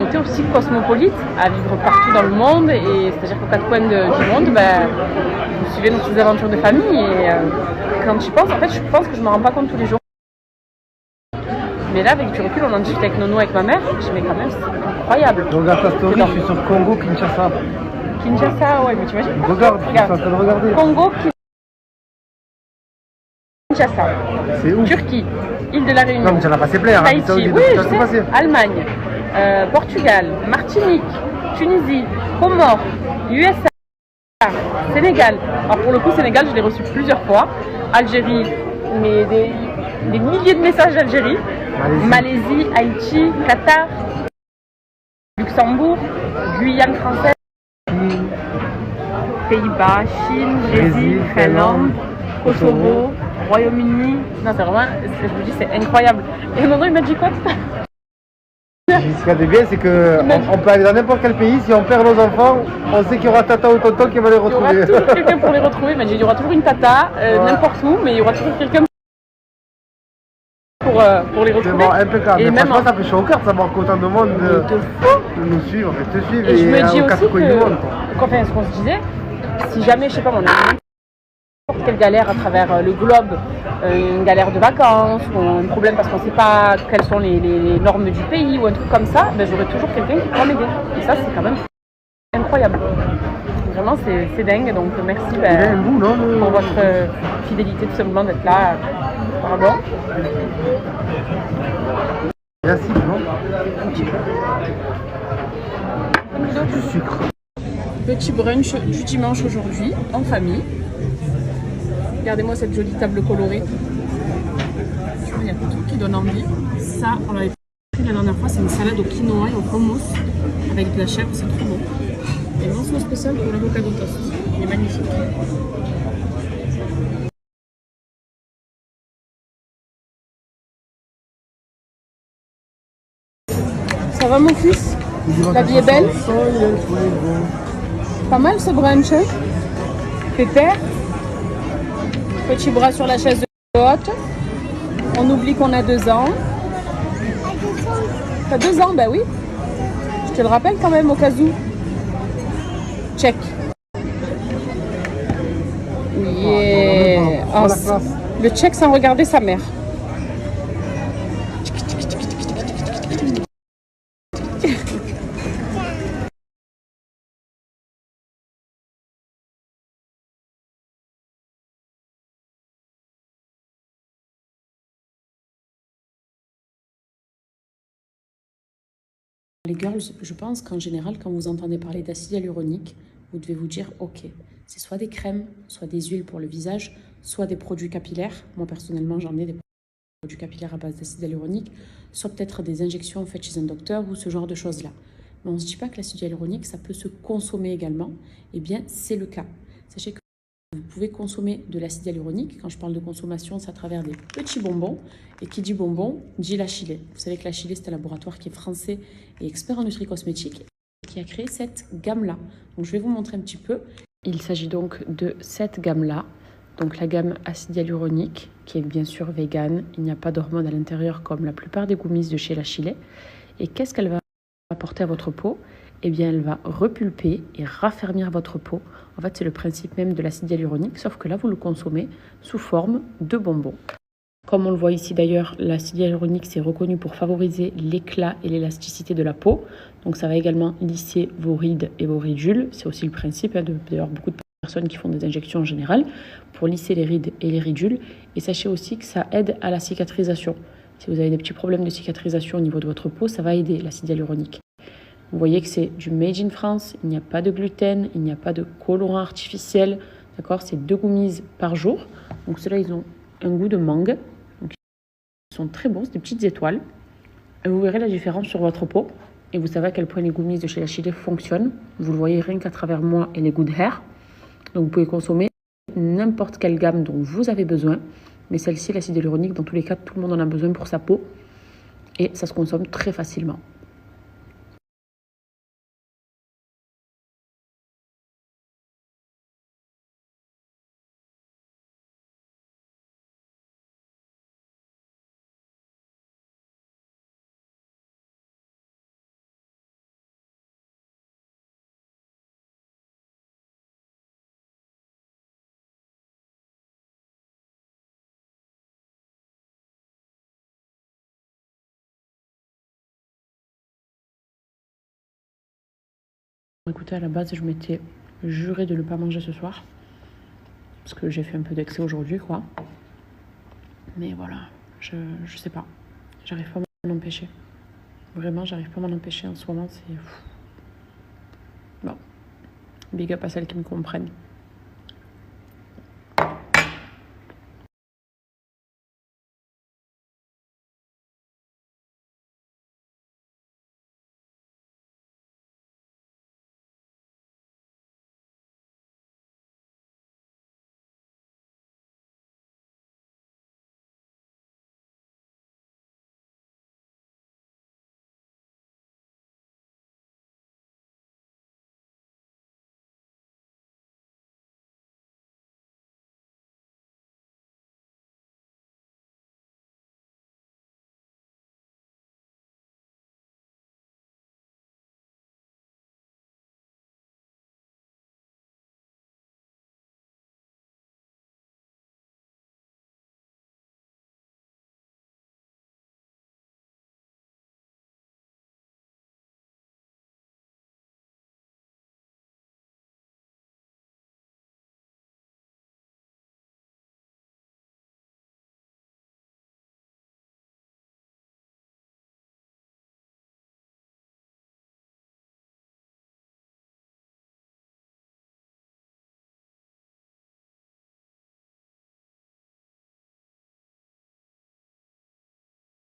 côté aussi cosmopolite, à vivre partout dans le monde, et c'est-à-dire qu'aux quatre coins du monde, vous suivez nos petites aventures de famille, et quand j'y pense, en fait, je pense que je ne me rends pas compte tous les jours. Mais là, avec du recul, on en discute avec Nono, avec ma mère, je me dis, mais quand même, c'est incroyable. Regarde ta story, je suis sur Congo, Kinshasa. Kinshasa, ouais, mais tu imagines? Regarde, je suis en train de regarder. Congo, Kinshasa. C'est où? Turquie, île de la Réunion. Non, mais tu en as passé plein, Tahiti, oui, je sais. Allemagne, Portugal, Martinique, Tunisie, Comores, USA, Sénégal. Alors pour le coup, Sénégal, je l'ai reçu plusieurs fois. Algérie, mais des milliers de messages d'Algérie. Malaisie, Haïti, Qatar, Luxembourg, Guyane française, Pays-Bas, Chine, Brésil, Finlande, Kosovo, Royaume-Uni. Non, c'est vraiment, je vous dis, c'est incroyable. Et Nono, il m'a dit quoi? Ce qui est bien, c'est qu'on peut aller dans n'importe quel pays. Si on perd nos enfants, on sait qu'il y aura tata ou tonton qui va les retrouver. Il y aura toujours quelqu'un pour les retrouver. Il y aura toujours une tata, n'importe où, mais il y aura toujours quelqu'un pour les retrouver. C'est impeccable. Et mais franchement, ça fait chaud au cœur de savoir qu'autant de monde de nous suivre et te suivre. Et je me dis aussi du monde. Enfin, ce qu'on se disait, si jamais, je sais pas, on a n'importe quelle galère à travers le globe, une galère de vacances ou un problème parce qu'on ne sait pas quelles sont les normes du pays ou un truc comme ça, j'aurai toujours quelqu'un qui pourra m'aider. Et ça, c'est quand même incroyable. Vraiment, c'est dingue. Donc, merci pour votre fidélité, tout simplement, d'être là. Pardon. Merci, non? Un petit peu. Du sucre. Petit brunch du dimanche aujourd'hui, en famille. Regardez-moi cette jolie table colorée. Il y a tout qui donne envie. Ça, on l'avait pris la dernière fois, c'est une salade au quinoa et au hummus avec de la chèvre, c'est trop bon. Et mon sauce spécial pour l'avocado toast. Il est magnifique. Ça va mon fils? La vie est belle? Pas mal ce brunch, hein? Pépère. Petit bras sur la chaise de haute. On oublie qu'on a 2 ans. T'as 2 ans? Bah oui. Je te le rappelle quand même au cas où. Check. Yeah. Oh, le check sans regarder sa mère. Les girls, je pense qu'en général, quand vous entendez parler d'acide hyaluronique, vous devez vous dire, ok, c'est soit des crèmes, soit des huiles pour le visage, soit des produits capillaires. Moi, personnellement, j'en ai des produits capillaires à base d'acide hyaluronique, soit peut-être des injections faites chez un docteur ou ce genre de choses-là. Mais on ne se dit pas que l'acide hyaluronique, ça peut se consommer également. Eh bien, c'est le cas. Sachez que vous pouvez consommer de l'acide hyaluronique. Quand je parle de consommation, c'est à travers des petits bonbons. Et qui dit bonbon, dit La Chilée. Vous savez que La Chilée, c'est un laboratoire qui est français et expert en nutri-cosmétique qui a créé cette gamme-là. Donc, je vais vous montrer un petit peu. Il s'agit donc de cette gamme-là. Donc, la gamme acide hyaluronique, qui est bien sûr vegan. Il n'y a pas d'hormones à l'intérieur comme la plupart des gummies de chez La Chilée. Et qu'est-ce qu'elle va apporter à votre peau? Eh bien, elle va repulper et raffermir votre peau. En fait, c'est le principe même de l'acide hyaluronique, sauf que là, vous le consommez sous forme de bonbons. Comme on le voit ici d'ailleurs, l'acide hyaluronique, c'est reconnu pour favoriser l'éclat et l'élasticité de la peau. Donc, ça va également lisser vos rides et vos ridules. C'est aussi le principe, d'ailleurs, beaucoup de personnes qui font des injections en général pour lisser les rides et les ridules. Et sachez aussi que ça aide à la cicatrisation. Si vous avez des petits problèmes de cicatrisation au niveau de votre peau, ça va aider l'acide hyaluronique. Vous voyez que c'est du made in France, il n'y a pas de gluten, il n'y a pas de colorant artificiel, d'accord? C'est 2 gummies par jour. Donc ceux-là, ils ont un goût de mangue. Donc, ils sont très bons, c'est des petites étoiles. Et vous verrez la différence sur votre peau. Et vous savez à quel point les gummies de chez La Chilée fonctionnent. Vous le voyez rien qu'à travers moi et les Good Hair. Donc vous pouvez consommer n'importe quelle gamme dont vous avez besoin. Mais celle-ci, l'acide hyaluronique, dans tous les cas, tout le monde en a besoin pour sa peau. Et ça se consomme très facilement. Écoutez, à la base, je m'étais juré de ne pas manger ce soir. Parce que j'ai fait un peu d'excès aujourd'hui, quoi. Mais voilà, je sais pas. J'arrive pas à m'en empêcher. Vraiment, j'arrive pas à m'en empêcher en ce moment. C'est... Bon, big up à celles qui me comprennent.